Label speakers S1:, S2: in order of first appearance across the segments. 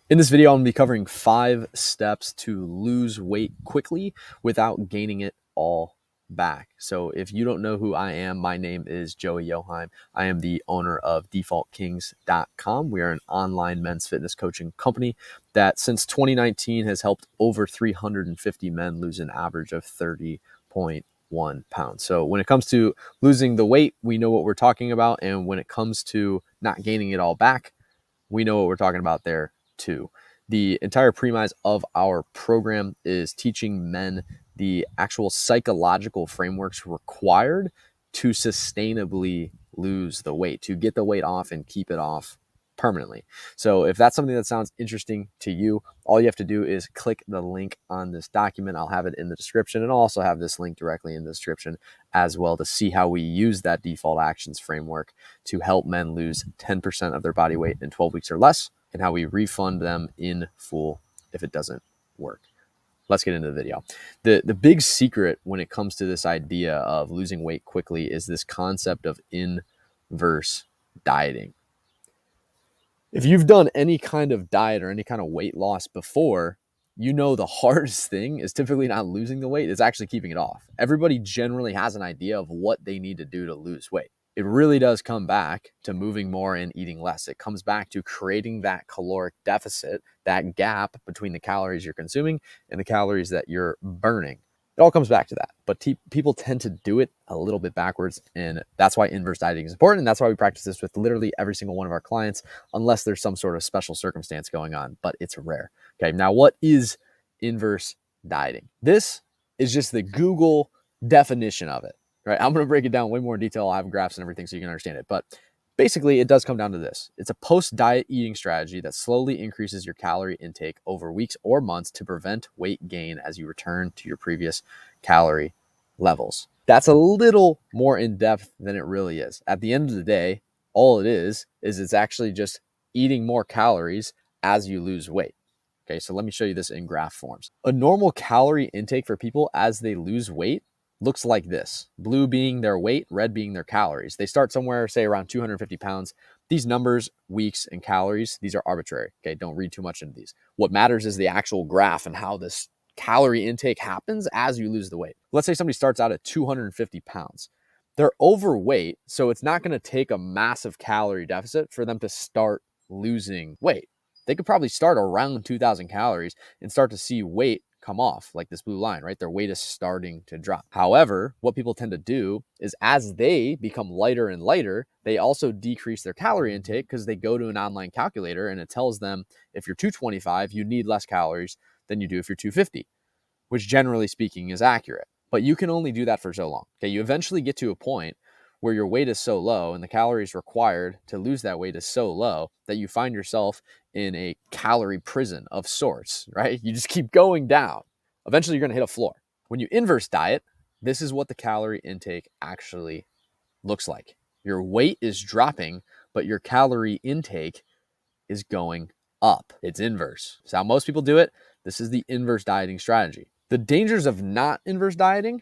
S1: In this video, I'm going to be covering 5 steps to lose weight quickly without gaining it all back. So if you don't know who I am, my name is Joey Joheim. I am the owner of defaultkings.com. We are an online men's fitness coaching company that since 2019 has helped over 350 men lose an average of 30.1 pounds. So when it comes to losing the weight, we know what we're talking about. And when it comes to not gaining it all back, we know what we're talking about there too. The entire premise of our program is teaching men the actual psychological frameworks required to sustainably lose the weight, to get the weight off and keep it off permanently. So if that's something that sounds interesting to you, all you have to do is click the link on this document. I'll have it in the description, and I'll also have this link directly in the description as well to see how we use that default actions framework to help men lose 10% of their body weight in 12 weeks or less, and how we refund them in full if it doesn't work. Let's get into the video. The big secret when it comes to this idea of losing weight quickly is this concept of inverse dieting. If you've done any kind of diet or any kind of weight loss before, you know the hardest thing is typically not losing the weight, it's actually keeping it off. Everybody generally has an idea of what they need to do to lose weight. It really does come back to moving more and eating less. It comes back to creating that caloric deficit, that gap between the calories you're consuming and the calories that you're burning. It all comes back to that. But people tend to do it a little bit backwards, and that's why inverse dieting is important. And that's why we practice this with literally every single one of our clients, unless there's some sort of special circumstance going on, but it's rare. Okay, now what is inverse dieting? This is just the Google definition of it. Right, I'm going to break it down way more in detail. I'll have graphs and everything so you can understand it. But basically, it does come down to this. It's a post-diet eating strategy that slowly increases your calorie intake over weeks or months to prevent weight gain as you return to your previous calorie levels. That's a little more in-depth than it really is. At the end of the day, all it is it's actually just eating more calories as you lose weight. Okay, so let me show you this in graph forms. A normal calorie intake for people as they lose weight looks like this: blue being their weight, red being their calories. They start somewhere, say around 250 pounds. These numbers, weeks, and calories, these are arbitrary. Okay, don't read too much into these. What matters is the actual graph and how this calorie intake happens as you lose the weight. Let's say somebody starts out at 250 pounds. They're overweight, so it's not going to take a massive calorie deficit for them to start losing weight. They could probably start around 2,000 calories and start to see weight come off, like this blue line, right? Their weight is starting to drop. However, what people tend to do is as they become lighter and lighter, they also decrease their calorie intake because they go to an online calculator and it tells them if you're 225, you need less calories than you do if you're 250, which generally speaking is accurate. But you can only do that for so long. Okay, you eventually get to a point where your weight is so low and the calories required to lose that weight is so low that you find yourself in a calorie prison of sorts, right? You just keep going down. Eventually, you're going to hit a floor. When you inverse diet, this is what the calorie intake actually looks like. Your weight is dropping, but your calorie intake is going up. It's inverse. It's how most people do it. This is the inverse dieting strategy. The dangers of not inverse dieting: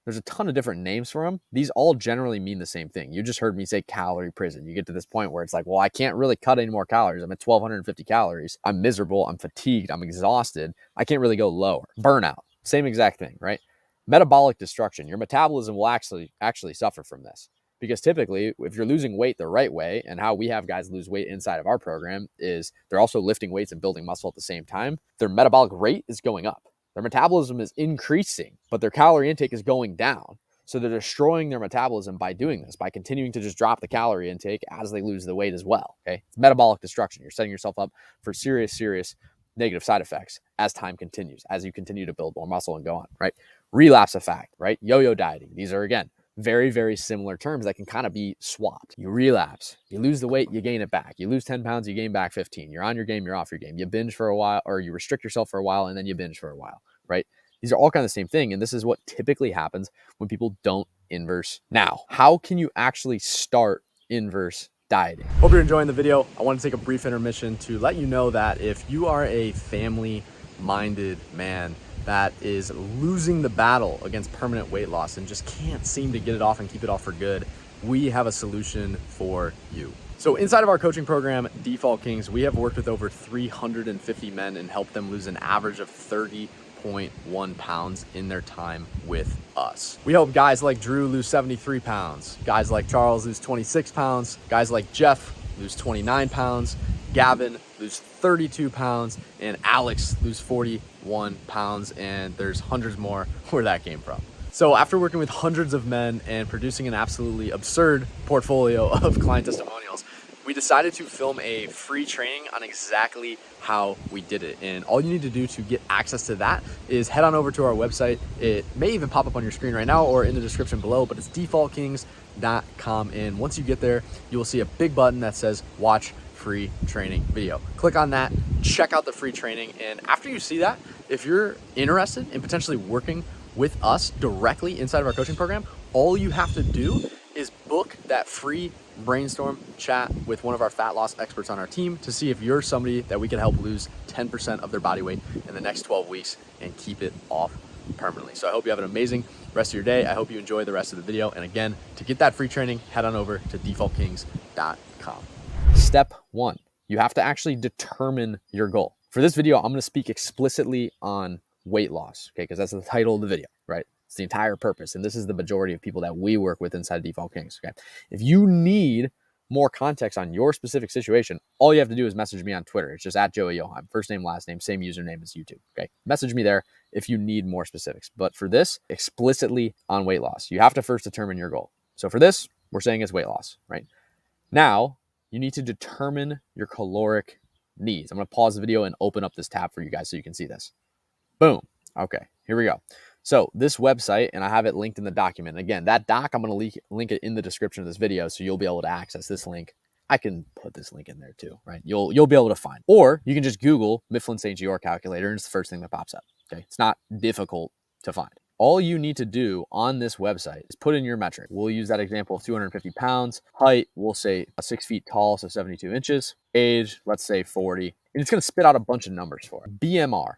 S1: there's a ton of different names for them. These all generally mean the same thing. You just heard me say calorie prison. You get to this point where it's like, well, I can't really cut any more calories. I'm at 1,250 calories. I'm miserable. I'm fatigued. I'm exhausted. I can't really go lower. Burnout, same exact thing, right? Metabolic destruction. Your metabolism will actually suffer from this, because typically if you're losing weight the right way, and how we have guys lose weight inside of our program is they're also lifting weights and building muscle at the same time, their metabolic rate is going up. Their metabolism is increasing, but their calorie intake is going down. So they're destroying their metabolism by doing this, by continuing to just drop the calorie intake as they lose the weight as well. Okay, it's metabolic destruction. You're setting yourself up for serious negative side effects as time continues, as you continue to build more muscle and go on, right? Relapse effect, right? Yo-yo dieting. These are, again, very, very similar terms that can kind of be swapped. You relapse, you lose the weight, you gain it back. You lose 10 pounds, you gain back 15. You're on your game, you're off your game. You binge for a while, or you restrict yourself for a while, and then you binge for a while, right? These are all kind of the same thing, and this is what typically happens when people don't inverse. Now, how can you actually start inverse dieting? Hope you're enjoying the video. I want to take a brief intermission to let you know that if you are a family-minded man that is losing the battle against permanent weight loss and just can't seem to get it off and keep it off for good, we have a solution for you. So inside of our coaching program, Default Kings, we have worked with over 350 men and helped them lose an average of 30.1 pounds in their time with us. We help guys like Drew lose 73 pounds, guys like Charles lose 26 pounds, guys like Jeff lose 29 pounds, Gavin lose 32 pounds, and Alex lose 41 pounds, and there's hundreds more where that came from. So after working with hundreds of men and producing an absolutely absurd portfolio of client testimonials, we decided to film a free training on exactly how we did it. And all you need to do to get access to that is head on over to our website. It may even pop up on your screen right now or in the description below, but it's defaultkings.com. And once you get there, you will see a big button that says watch free training video. Click on that, check out the free training. And after you see that, if you're interested in potentially working with us directly inside of our coaching program, all you have to do is book that free brainstorm chat with one of our fat loss experts on our team to see if you're somebody that we can help lose 10% of their body weight in the next 12 weeks and keep it off permanently. So I hope you have an amazing rest of your day. I hope you enjoy the rest of the video. And again, to get that free training, head on over to defaultkings.com. Step 1, you have to actually determine your goal. For this video, I'm going to speak explicitly on weight loss, okay? Because that's the title of the video, right? It's the entire purpose. And this is the majority of people that we work with inside of Default Kings, okay? If you need more context on your specific situation, all you have to do is message me on Twitter. It's just at Joey Johan, first name, last name, same username as YouTube, okay? Message me there if you need more specifics. But for this, explicitly on weight loss, you have to first determine your goal. So for this, we're saying it's weight loss, right? Now, you need to determine your caloric needs. I'm going to pause the video and open up this tab for you guys so you can see this. Boom. Okay, here we go. So this website, and I have it linked in the document. Again, that doc, I'm going to link it in the description of this video, so you'll be able to access this link. I can put this link in there too, right? You'll be able to find. Or you can just Google Mifflin St. Jeor calculator, and it's the first thing that pops up. Okay, it's not difficult to find. All you need to do on this website is put in your metric. We'll use that example of 250 pounds. Height, we'll say 6 feet tall, so 72 inches. Age, let's say 40. And it's going to spit out a bunch of numbers for it. BMR.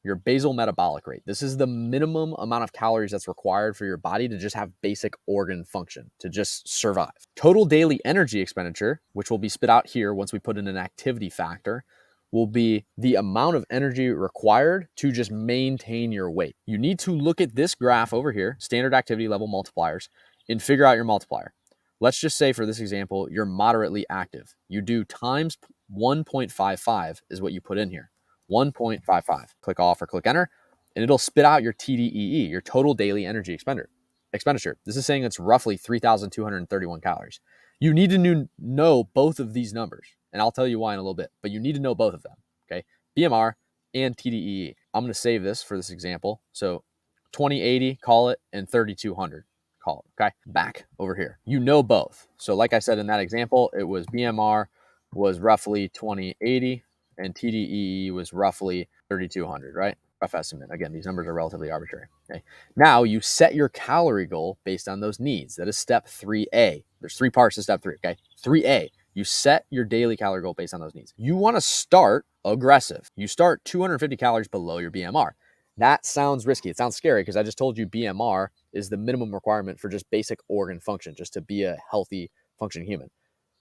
S1: Your basal metabolic rate. This is the minimum amount of calories that's required for your body to just have basic organ function, to just survive. Total daily energy expenditure, which will be spit out here once we put in an activity factor, will be the amount of energy required to just maintain your weight. You need to look at this graph over here, standard activity level multipliers, and figure out your multiplier. Let's just say for this example, you're moderately active. You do times 1.55 is what you put in here. 1.55. Click off or click enter, and it'll spit out your TDEE, your total daily energy expenditure. This is saying it's roughly 3,231 calories. You need to know both of these numbers, and I'll tell you why in a little bit, but you need to know both of them, okay? BMR and TDEE. I'm going to save this for this example. So 2080, call it, and 3200, call it, okay? Back over here. You know both. So like I said in that example, it was BMR was roughly 2080, and TDEE was roughly 3,200, right? Rough estimate. Again, these numbers are relatively arbitrary. Okay. Now you set your calorie goal based on those needs. That is step 3A. There's 3 parts to step 3, okay? 3A, you set your daily calorie goal based on those needs. You want to start aggressive. You start 250 calories below your BMR. That sounds risky. It sounds scary because I just told you BMR is the minimum requirement for just basic organ function, just to be a healthy, functioning human.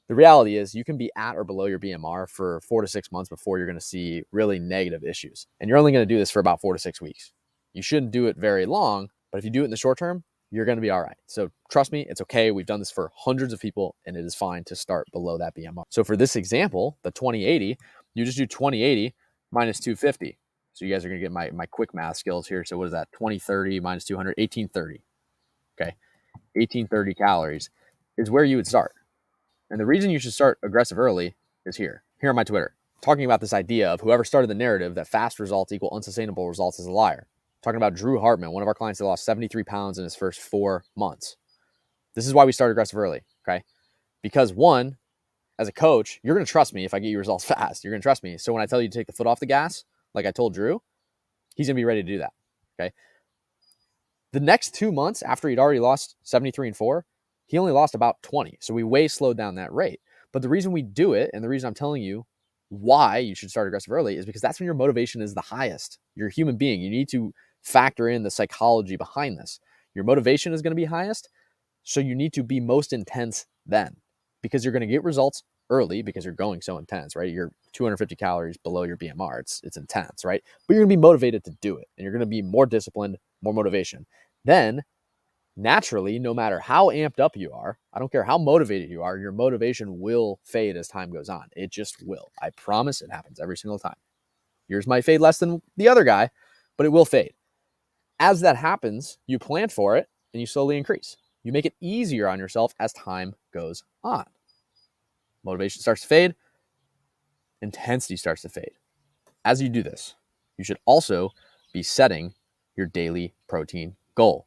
S1: The reality is you can be at or below your BMR for 4 to 6 months before you're going to see really negative issues. And you're only going to do this for about 4 to 6 weeks. You shouldn't do it very long, but if you do it in the short term, you're going to be all right. So trust me, it's okay. We've done this for hundreds of people, and it is fine to start below that BMR. So for this example, the 2080, you just do 2080 minus 250. So you guys are going to get my quick math skills here. So what is that? 2030 minus 200, 1830. Okay. 1830 calories is where you would start. And the reason you should start aggressive early is here on my Twitter, talking about this idea of whoever started the narrative that fast results equal unsustainable results is a liar. Talking about Drew Hartman, one of our clients that lost 73 pounds in his first 4 months. This is why we start aggressive early, okay? Because one, as a coach, you're going to trust me if I get you results fast. You're going to trust me. So when I tell you to take the foot off the gas, like I told Drew, he's going to be ready to do that, okay? The next 2 months after he'd already lost 73 and 4, he only lost about 20. So we way slowed down that rate. But the reason we do it, and the reason I'm telling you why you should start aggressive early, is because that's when your motivation is the highest. You're a human being. You need to factor in the psychology behind this. Your motivation is going to be highest, so you need to be most intense then, because you're going to get results early because you're going so intense, right? You're 250 calories below your BMR. It's intense, right? But you're going to be motivated to do it, and you're going to be more disciplined, more motivation. Then naturally, no matter how amped up you are, I don't care how motivated you are, your motivation will fade as time goes on. It just will. I promise it happens every single time. Yours might fade less than the other guy, but it will fade. As that happens, you plan for it and you slowly increase. You make it easier on yourself as time goes on. Motivation starts to fade, intensity starts to fade. As you do this, you should also be setting your daily protein goal.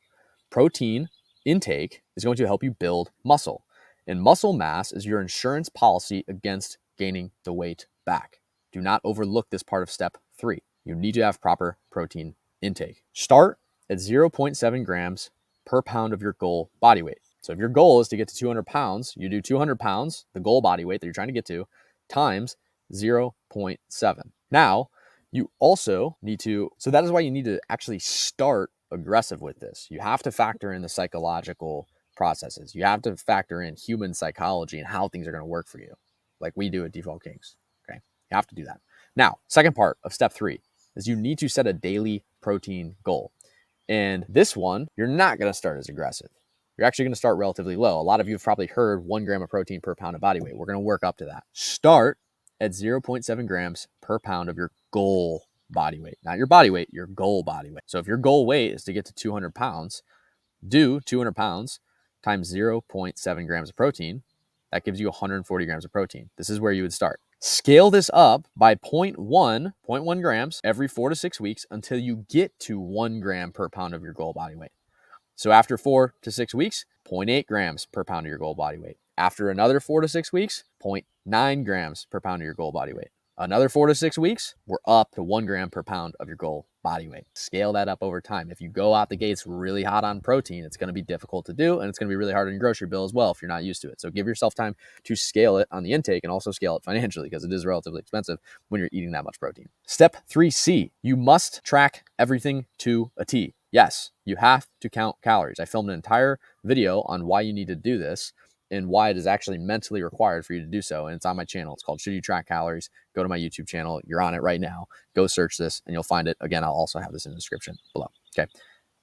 S1: Protein intake is going to help you build muscle, and muscle mass is your insurance policy against gaining the weight back. Do not overlook this part of step 3. You need to have proper protein intake. Start at 0.7 grams per pound of your goal body weight. So if your goal is to get to 200 pounds, you do 200 pounds, the goal body weight that you're trying to get to, times 0.7. Now, you also need to, so that is why you need to actually start aggressive with this. You have to factor in the psychological processes. You have to factor in human psychology and how things are going to work for you, like we do at Default Kings. Okay, you have to do that. Now, second part of step 3 is you need to set a daily protein goal. And this one, you're not going to start as aggressive. You're actually going to start relatively low. A lot of you have probably heard 1 gram of protein per pound of body weight. We're going to work up to that. Start at 0.7 grams per pound of your goal body weight. Not your body weight, your goal body weight. So if your goal weight is to get to 200 pounds, do 200 pounds times 0.7 grams of protein. That gives you 140 grams of protein. This is where you would start. Scale this up by 0.1 grams every 4 to 6 weeks until you get to 1 gram per pound of your goal body weight. So after 4 to 6 weeks, 0.8 grams per pound of your goal body weight. After another 4 to 6 weeks, 0.9 grams per pound of your goal body weight. Another 4 to 6 weeks, we're up to 1 gram per pound of your goal body weight. Scale that up over time. If you go out the gates really hot on protein, it's going to be difficult to do, and it's going to be really hard on your grocery bill as well if you're not used to it. So give yourself time to scale it on the intake and also scale it financially because it is relatively expensive when you're eating that much protein. Step 3C, you must track everything to a T. Yes, you have to count calories. I filmed an entire video on why you need to do this and why it is actually mentally required for you to do so. And it's on my channel. It's called Should You Track Calories? Go to my YouTube channel. You're on it right now. Go search this and you'll find it. Again, I'll also have this in the description below. Okay.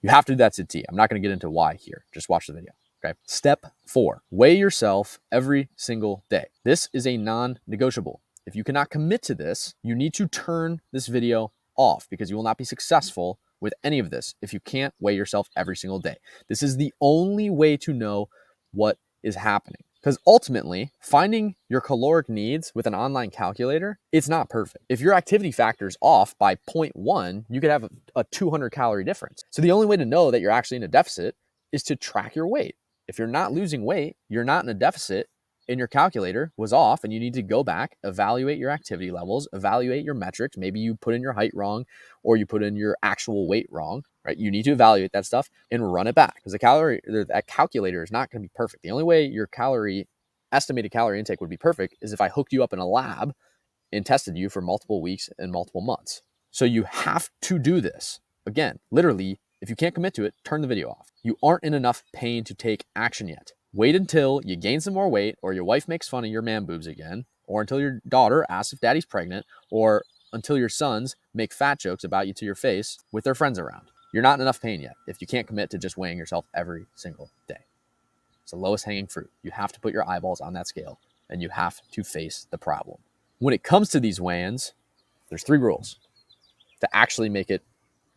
S1: You have to do that to T. I'm not going to get into why here. Just watch the video. Okay. Step 4, weigh yourself every single day. This is a non-negotiable. If you cannot commit to this, you need to turn this video off because you will not be successful with any of this if you can't weigh yourself every single day. This is the only way to know what is happening. Because ultimately, finding your caloric needs with an online calculator, it's not perfect. If your activity factor is off by 0.1, you could have a 200 calorie difference. So the only way to know that you're actually in a deficit is to track your weight. If you're not losing weight, you're not in a deficit, and your calculator was off, and you need to go back, evaluate your activity levels, evaluate your metrics. Maybe you put in your height wrong, or you put in your actual weight wrong, right? You need to evaluate that stuff and run it back because that calculator is not going to be perfect. The only way your estimated calorie intake would be perfect is if I hooked you up in a lab and tested you for multiple weeks and multiple months. So you have to do this. Again, literally, if you can't commit to it, turn the video off. You aren't in enough pain to take action yet. Wait until you gain some more weight, or your wife makes fun of your man boobs again, or until your daughter asks if daddy's pregnant, or until your sons make fat jokes about you to your face with their friends around. You're not in enough pain yet if you can't commit to just weighing yourself every single day. It's the lowest hanging fruit. You have to put your eyeballs on that scale, and you have to face the problem. When it comes to these weigh-ins, there's 3 rules to actually make it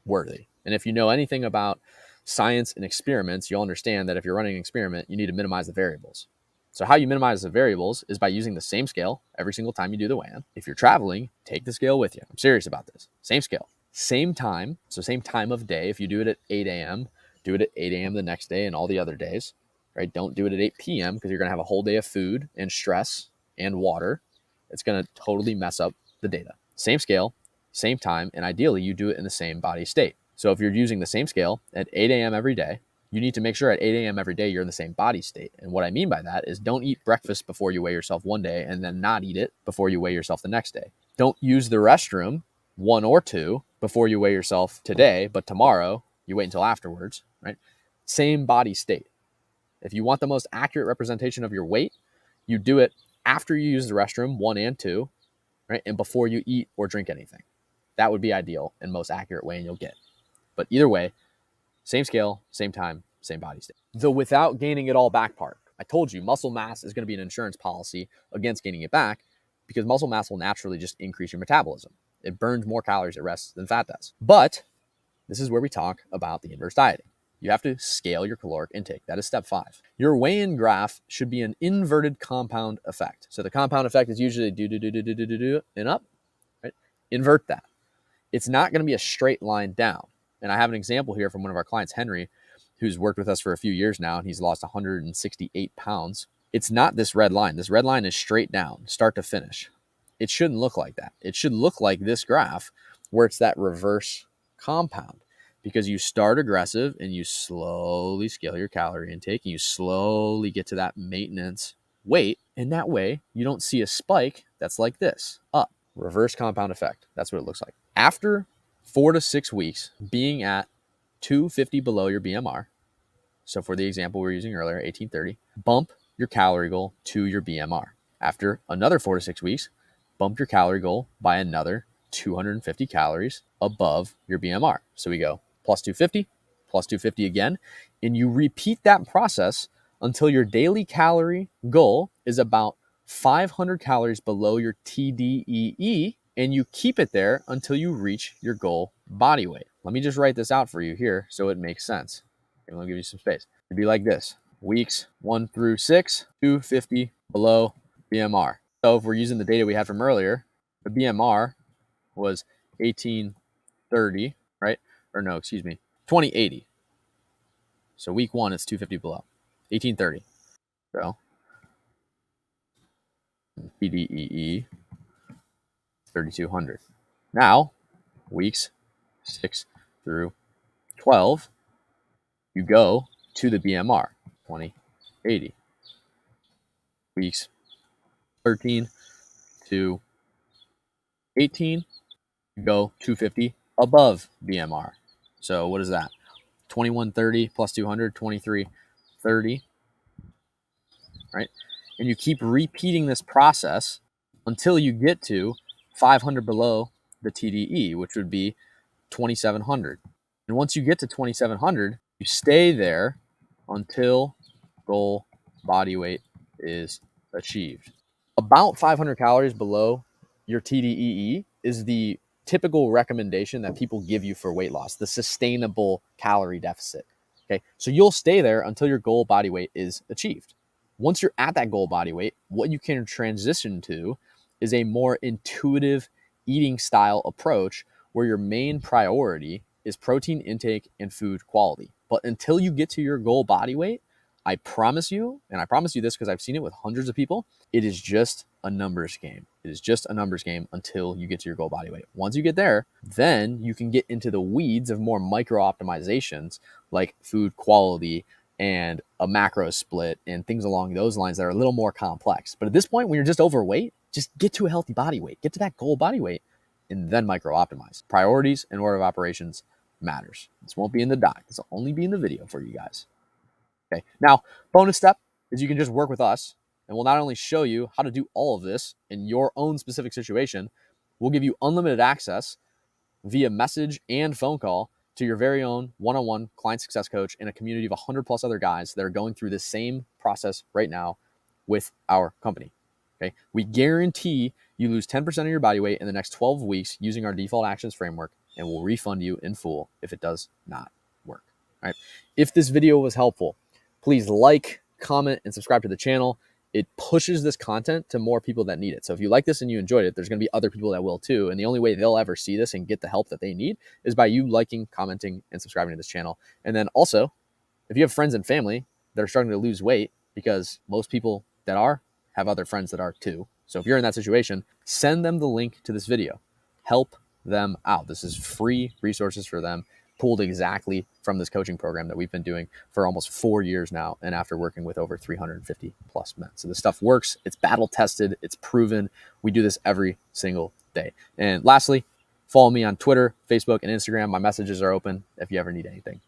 S1: worthy. And if you know anything about science and experiments, you'll understand that if you're running an experiment, you need to minimize the variables. So how you minimize the variables is by using the same scale every single time you do the weigh-in. If you're traveling, take the scale with you. I'm serious about this. Same scale, same time. So same time of day. If you do it at 8 a.m., do it at 8 a.m. the next day and all the other days, right? Don't do it at 8 p.m. because you're going to have a whole day of food and stress and water. It's going to totally mess up the data. Same scale, same time, and ideally you do it in the same body state. So if you're using the same scale at 8 a.m. every day, you need to make sure at 8 a.m. every day you're in the same body state. And what I mean by that is don't eat breakfast before you weigh yourself one day and then not eat it before you weigh yourself the next day. Don't use the restroom 1 or 2 before you weigh yourself today, but tomorrow you wait until afterwards, right? Same body state. If you want the most accurate representation of your weight, you do it after you use the restroom, 1 and 2, right? And before you eat or drink anything. That would be ideal and most accurate way, and you'll get. But either way, same scale, same time, same body state. The without gaining it all back part. I told you muscle mass is going to be an insurance policy against gaining it back because muscle mass will naturally just increase your metabolism. It burns more calories at rest than fat does. But this is where we talk about the inverse dieting. You have to scale your caloric intake. That is step 5. Your weigh-in graph should be an inverted compound effect. So the compound effect is usually do and up, right? Invert that. It's not going to be a straight line down. And I have an example here from one of our clients, Henry, who's worked with us for a few years now, and he's lost 168 pounds. It's not this red line. This red line is straight down, start to finish. It shouldn't look like that. It should look like this graph where it's that reverse compound, because you start aggressive and you slowly scale your calorie intake and you slowly get to that maintenance weight. And that way you don't see a spike that's like this, up. Reverse compound effect. That's what it looks like. After 4 to 6 weeks being at 250 below your BMR, so for the example we were using earlier, 1830, bump your calorie goal to your BMR. After another 4 to 6 weeks, bump your calorie goal by another 250 calories above your BMR. So we go plus 250, plus 250 again, and you repeat that process until your daily calorie goal is about 500 calories below your TDEE, and you keep it there until you reach your goal body weight. Let me just write this out for you here so it makes sense. I'm going to give you some space. It'd be like this. Weeks 1 through 6, 250 below BMR. So if we're using the data we had from earlier, the BMR was 1830, right? Or no, excuse me, 2080. So week 1, it's 250 below, 1830. So TDEE 3200. Now, weeks 6 through 12, you go to the BMR, 2080. Weeks 13 to 18, you go 250 above BMR. So what is that? 2130 plus 200, 2330, right? And you keep repeating this process until you get to 500 below the TDE, which would be 2700. And once you get to 2700, you stay there until goal body weight is achieved. About 500 calories below your TDEE is the typical recommendation that people give you for weight loss, the sustainable calorie deficit. Okay, so you'll stay there until your goal body weight is achieved. Once you're at that goal body weight, what you can transition to is a more intuitive eating style approach where your main priority is protein intake and food quality. But until you get to your goal body weight, I promise you, and I promise you this because I've seen it with hundreds of people, it is just a numbers game. It is just a numbers game until you get to your goal body weight. Once you get there, then you can get into the weeds of more micro optimizations like food quality and a macro split and things along those lines that are a little more complex. But at this point, when you're just overweight, just get to a healthy body weight, get to that goal body weight, and then micro optimize. Priorities and order of operations matters. This won't be in the doc. This will only be in the video for you guys. Okay. Now, bonus step is you can just work with us, and we'll not only show you how to do all of this in your own specific situation, we'll give you unlimited access via message and phone call to your very own one-on-one client success coach and a community of 100 plus other guys that are going through the same process right now with our company. Okay. We guarantee you lose 10% of your body weight in the next 12 weeks using our default actions framework, and we'll refund you in full if it does not work. All right. If this video was helpful, please like, comment, and subscribe to the channel. It pushes this content to more people that need it. So if you like this and you enjoyed it, there's going to be other people that will too. And the only way they'll ever see this and get the help that they need is by you liking, commenting, and subscribing to this channel. And then also, if you have friends and family that are struggling to lose weight, because most people that are have other friends that are too. So if you're in that situation, send them the link to this video. Help them out. This is free resources for them, pulled exactly from this coaching program that we've been doing for almost 4 years now, and after working with over 350 plus men. So this stuff works. It's battle tested. It's proven. We do this every single day. And lastly, follow me on Twitter, Facebook, and Instagram. My messages are open if you ever need anything.